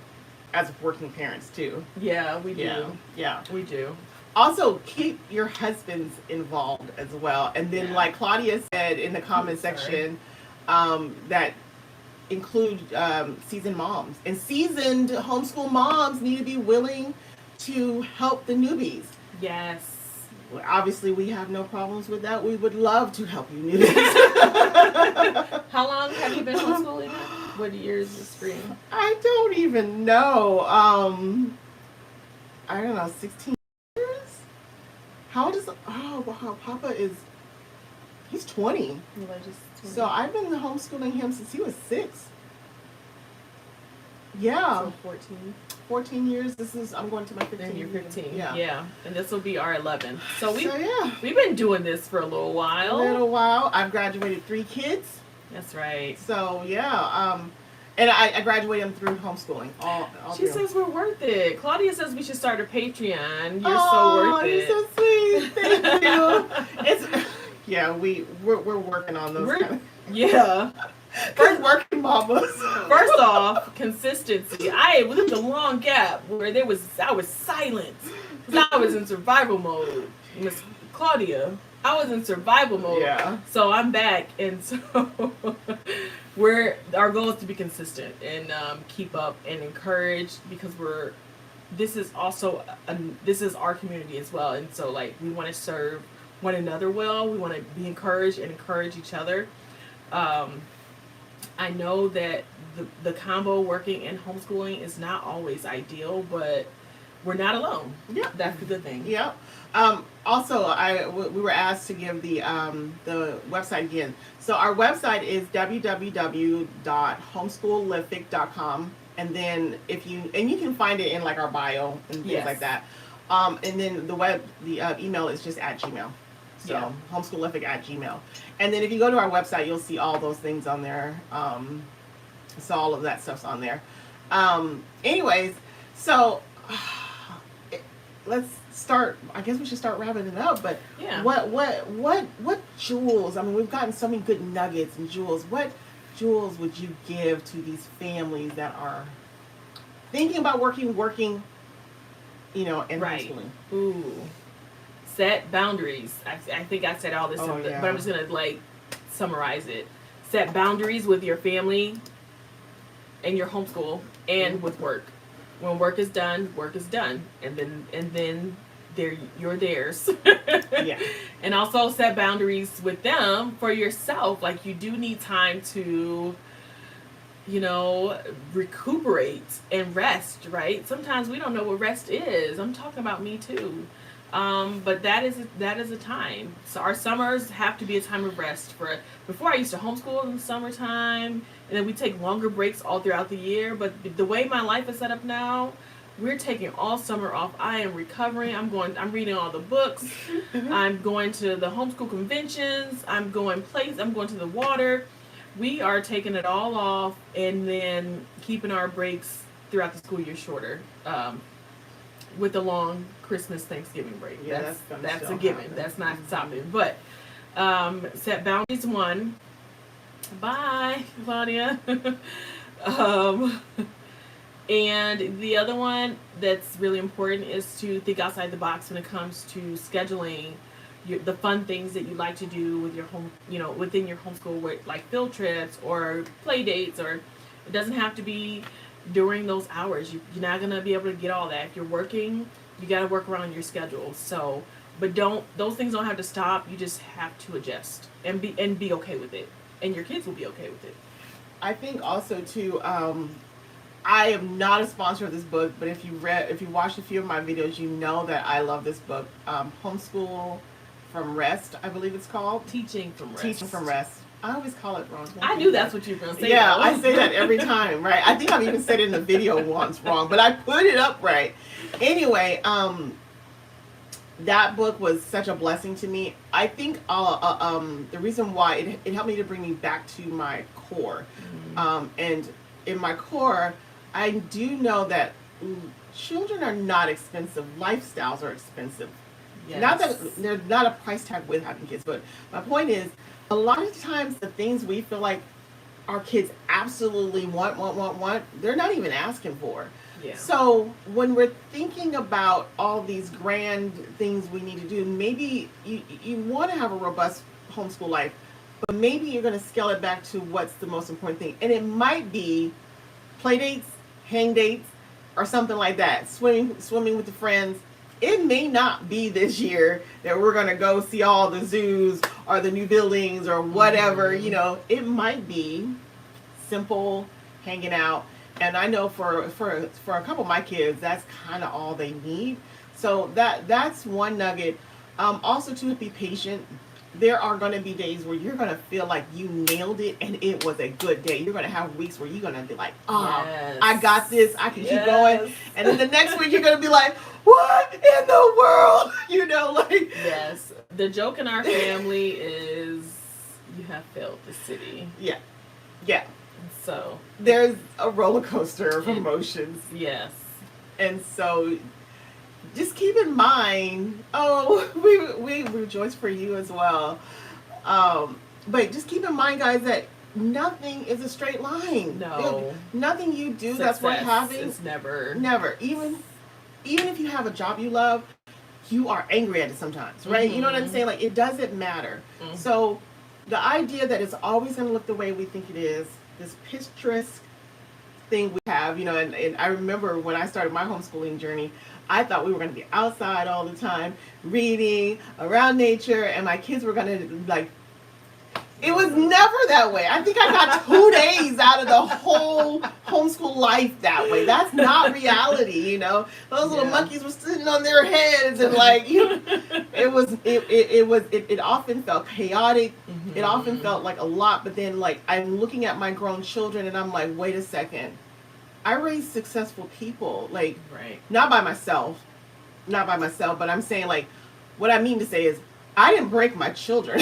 as working parents too. yeah, we do. Yeah. Yeah. We do. Also, keep your husbands involved as well. And then, Yeah. like Claudia said in the comment Sorry. section, that include seasoned moms. And seasoned homeschool moms need to be willing to help the newbies. Yes. Well, obviously, we have no problems with that. We would love to help you newbies. How long have you been homeschooling? What years is spring? I don't even know. I don't know, 16 years? How old is, oh, wow, Papa is, he's 20. So I've been homeschooling him since he was 6. Yeah, So 14. 14 years. I'm going to my 15. Then you're 15. Yeah. Yeah. And this will be our 11. So yeah, we've been doing this for a little a while. little while. I've graduated 3 kids. That's right. So yeah, and I graduated them through homeschooling. All She through. says we're worth it. Claudia says we should start a Patreon. You're Oh, so worth you're it. so sweet. Thank you. It's yeah, we're working on those. Yeah. First working mamas. First off, consistency. Within the long gap where I was silent because I was in survival mode. Miss Claudia, I was in survival mode. Yeah. So I'm back, and so our goal is to be consistent and keep up and encourage, because this is also this is our community as well, and so like we want to serve one another well. We want to be encouraged and encourage each other. I know that the combo working and homeschooling is not always ideal, but we're not alone. Yeah. That's the good thing. Yeah. Also, we were asked to give the website again. So our website is www.homeschoolific.com, and then you can find it in like our bio and things Yes. like that. And then the email is just at Gmail. So Yeah. homeschoolific@gmail. And then if you go to our website, you'll see all those things on there. So all of that stuff's on there. Anyways, so let's start. I guess we should start wrapping it up. But Yeah. what jewels? I mean, we've gotten so many good nuggets and jewels. What jewels would you give to these families that are thinking about working, and Right. homeschooling? Ooh. Set boundaries. I think I said all this, Oh, but yeah. I'm just gonna like summarize it. Set boundaries with your family and your homeschool and with work. When work is done, and then you're theirs. Yeah. And also set boundaries with them for yourself. Like you do need time to, recuperate and rest, right? Sometimes we don't know what rest is. I'm talking about me too. But that is a time. So our summers have to be a time of rest. Before I used to homeschool in the summertime, and then we take longer breaks all throughout the year. But the way my life is set up now, we're taking all summer off. I am recovering. I'm reading all the books. I'm going to the homeschool conventions. I'm going to the water. We are taking it all off and then keeping our breaks throughout the school year shorter. With the long Christmas, Thanksgiving break. Yeah, that's still a given. happen. That's not stopping. But set boundaries. 1. Bye, Claudia. And the other one that's really important is to think outside the box when it comes to scheduling the fun things that you like to do with your home, within your homeschool, like field trips or play dates, or it doesn't have to be during those hours. You're not going to be able to get all that. If you're working, You got to work around your schedule. So, but those things don't have to stop. You just have to adjust and be okay with it, and your kids will be okay with it. I think also too. I am not a sponsor of this book, but if you watched a few of my videos, you know that I love this book. Homeschool from Rest, I believe it's called. Teaching from Rest. Teaching from Rest. I always call it wrong. I knew that's what you were going to say. Yeah, though. I say that every time, right? I think I've even said it in the video once wrong, but I put it up right. Anyway, that book was such a blessing to me. I think the reason why it helped me to bring me back to my core. And in my core, I do know that children are not expensive. Lifestyles are expensive. Yes. Not that there's not a price tag with having kids, but my point is, a lot of times the things we feel like our kids absolutely want, they're not even asking for. Yeah. So when we're thinking about all these grand things we need to do, maybe you want to have a robust homeschool life, but maybe you're going to scale it back to what's the most important thing. And it might be play dates, hang dates, or something like that. Swimming with the friends. It may not be this year that we're going to go see all the zoos or the new buildings or whatever, you know. It might be simple hanging out. And I know for a couple of my kids, that's kind of all they need. So that's one nugget. Also to be patient. There are going to be days where you're going to feel like you nailed it and it was a good day. You're going to have weeks where you're going to be like, oh, yes, I got this. I can keep going. And then the next week you're going to be like, what in the world? You know, like. Yes. The joke in our family is you have failed the city. Yeah. Yeah. So. There's a roller coaster of emotions. Yes. And so just keep in mind, we rejoice for you as well. But just keep in mind, guys, that nothing is a straight line. No. Nothing you do, Success that's what happens. It's never. Even if you have a job you love, you are angry at it sometimes, right? You know what I'm saying? Like, it doesn't matter. So the idea that it's always going to look the way we think it is, this picturesque thing we have, you know, and I remember when I started my homeschooling journey, I thought we were going to be outside all the time, reading, around nature, and my kids were going to, like, it was never that way. I think I got 2 days out of the whole homeschool life that way. That's not reality, you know. Those little monkeys were sitting on their heads and, like, you know, it often felt chaotic. It often felt like a lot, but then, like, I'm looking at my grown children and I'm like, wait a second. I raised successful people, like, not by myself, but I'm saying, like, what I mean to say is, I didn't break my children.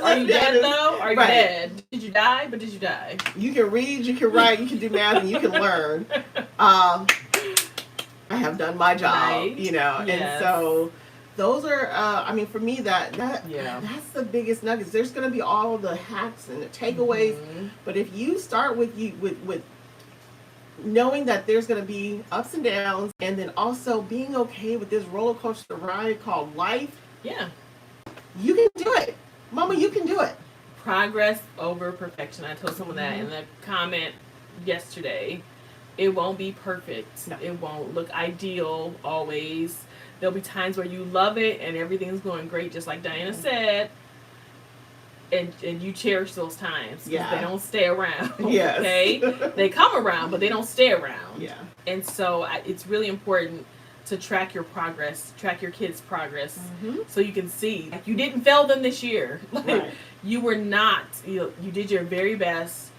Are you dead though? Are you dead? Did you die? But did you die? You can read, you can write, you can do math, and you can learn. I have done my job, you know, and so those are. I mean, for me, that's the biggest nuggets. There's going to be all the hacks and the takeaways, but if you start with knowing that there's going to be ups and downs, and then also being okay with this roller coaster ride called life. Yeah. You can do it. Mama, you can do it. Progress over perfection. I told someone that in the comment yesterday. It won't be perfect. No. It won't look ideal always. There'll be times where you love it and everything's going great, just like Diana said. And you cherish those times because they don't stay around. Yes. Okay, they come around, but they don't stay around. Yeah. And so it's really important to track your progress, track your kids' progress, so you can see like, you didn't fail them this year. Like, you were not. You did your very best,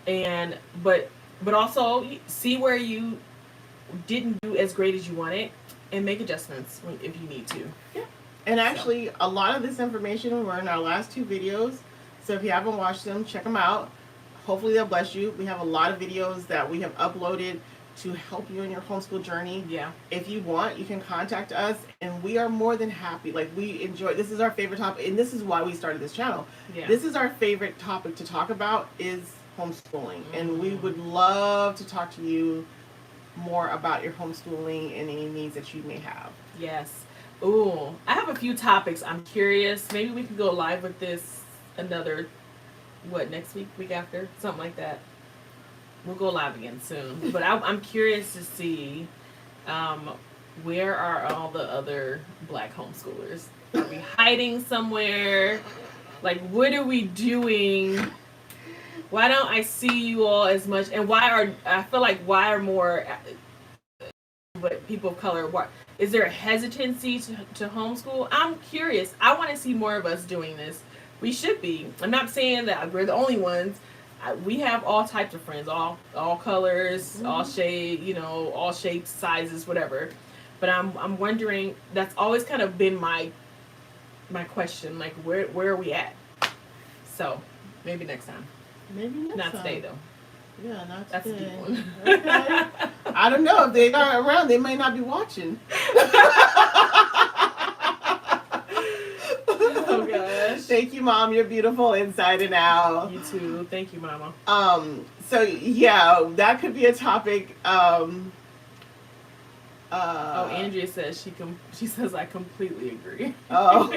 and but also see where you didn't do as great as you wanted, and make adjustments if you need to. Yeah. And actually, a lot of this information were in our last 2 videos. So if you haven't watched them, check them out. Hopefully they'll bless you. We have a lot of videos that we have uploaded to help you in your homeschool journey. Yeah. If you want, you can contact us, and we are more than happy. Like, we enjoy, this is our favorite topic, and this is why we started this channel. Yeah. This is our favorite topic to talk about is homeschooling. And we would love to talk to you more about your homeschooling and any needs that you may have. Yes. Ooh, I have a few topics. I'm curious. Maybe we could go live with this another, next week, week after? Something like that. we'll go live again soon. But I'm curious to see where are all the other Black homeschoolers? Are we hiding somewhere? Like, what are we doing? Why don't I see you all as much? And I feel like why are more but people of color, what is there a hesitancy to homeschool? I'm curious. I want to see more of us doing this. We should be. I'm not saying that we're the only ones. We have all types of friends, all colors, all shade, all shapes, sizes, whatever. But I'm wondering. That's always kind of been my question. Like, where are we at? So maybe next time. Maybe next not time. today though. Yeah, not That's today. a deep one. Okay. I don't know if they are around. They may not be watching. Oh gosh. Thank you, Mom. You're beautiful inside and out. You too. Thank you, Mama. So yeah, that could be a topic. Andrea says she says I completely agree. Oh.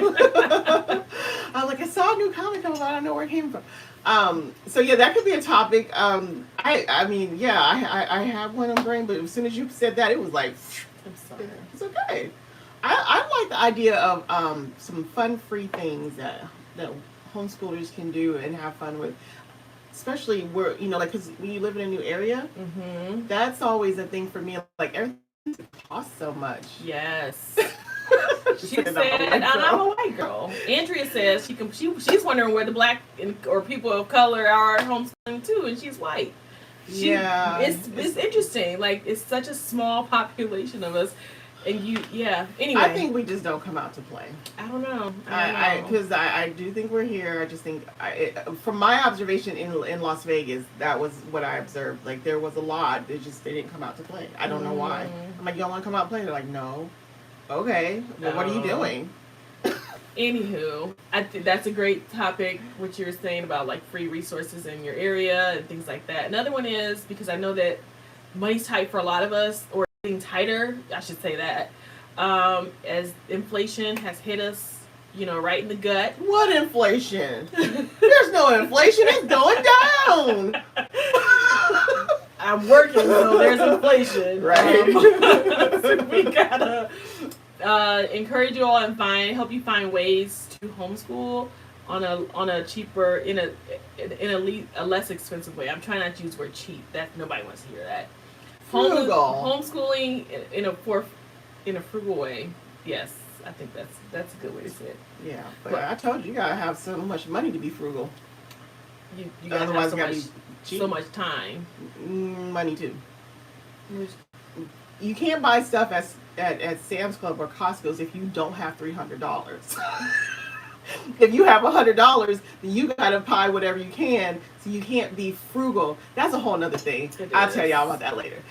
I'm like, I saw a new comic come, I don't know where it came from. So yeah, that could be a topic. I mean, yeah, I have one on brain, but as soon as you said that, it was like, I'm sorry. it's okay. I like the idea of some fun-free things that homeschoolers can do and have fun with. Especially where, like, because when you live in a new area, that's always a thing for me. Like, everything costs so much. Yes. She said, I'm a white girl. Andrea says she's wondering where the Black or people of color are homeschooling too, and she's white. Yeah. It's interesting. Like, it's such a small population of us. And anyway. I think we just don't come out to play. I don't know. Because I do think we're here. I just think, from my observation in Las Vegas, that was what I observed. Like, there was a lot. They didn't come out to play. I don't know why. I'm like, y'all want to come out and play? They're like, no. Okay. Well, what are you doing? Anywho, I think that's a great topic, what you were saying about, like, free resources in your area and things like that. Another one is, because I know that money's tight for a lot of us, or getting tighter, I should say that, as inflation has hit us, right in the gut. What inflation? There's no inflation. It's going down. I'm working, so there's inflation. Right. So we gotta encourage you all and help you find ways to homeschool on a cheaper, in a less expensive way. I'm trying not to use the word cheap. That nobody wants to hear that. Homeschooling in a frugal way. Yes, I think that's a good way to say it. Yeah, but I told you gotta have so much money to be frugal. You gotta Otherwise, have so much time. Money too. You can't buy stuff at Sam's Club or Costco's if you don't have $300. If you have $100, then you gotta buy whatever you can. So you can't be frugal. That's a whole nother thing. I'll tell y'all about that later.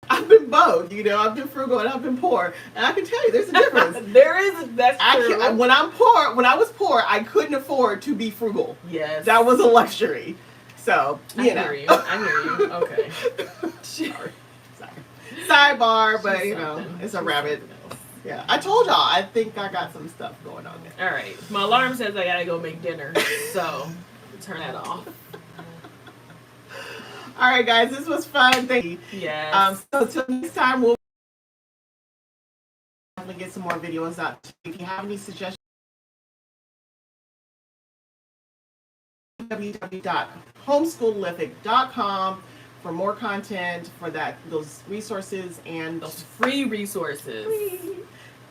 I've been both. I've been frugal and I've been poor, and I can tell you there's a difference. That's true. When I was poor, I couldn't afford to be frugal. Yes, that was a luxury. So I hear you. Okay. Sorry. Sidebar, but it's a rabbit. Yeah, I told y'all. I think I got some stuff going on there. All right, my alarm says I gotta go make dinner, so turn that off. All right, guys, this was fun. Thank you. Yes. So till next time, we'll get some more videos out. If you have any suggestions, www.homeschoolific.com for more content, for those resources and those free resources.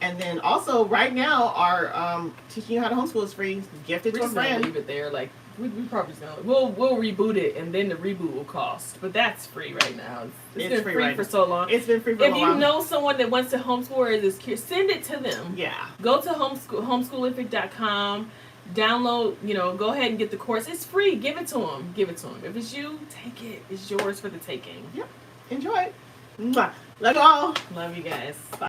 And then also, right now, our teaching you how to homeschool is free. Gift it to a friend. Leave it there. Like, we probably we'll reboot it, and then the reboot will cost. But that's free right now. It's been free right for so long. It's been free for a long while. If you know someone that wants to homeschool or is curious, send it to them. Yeah. Go to homeschoolific.com. Download, go ahead and get the course. It's free. Give it to them. If it's you, take it. It's yours for the taking. Yep. Enjoy it. Mwah. Love you all. Love you guys. Bye.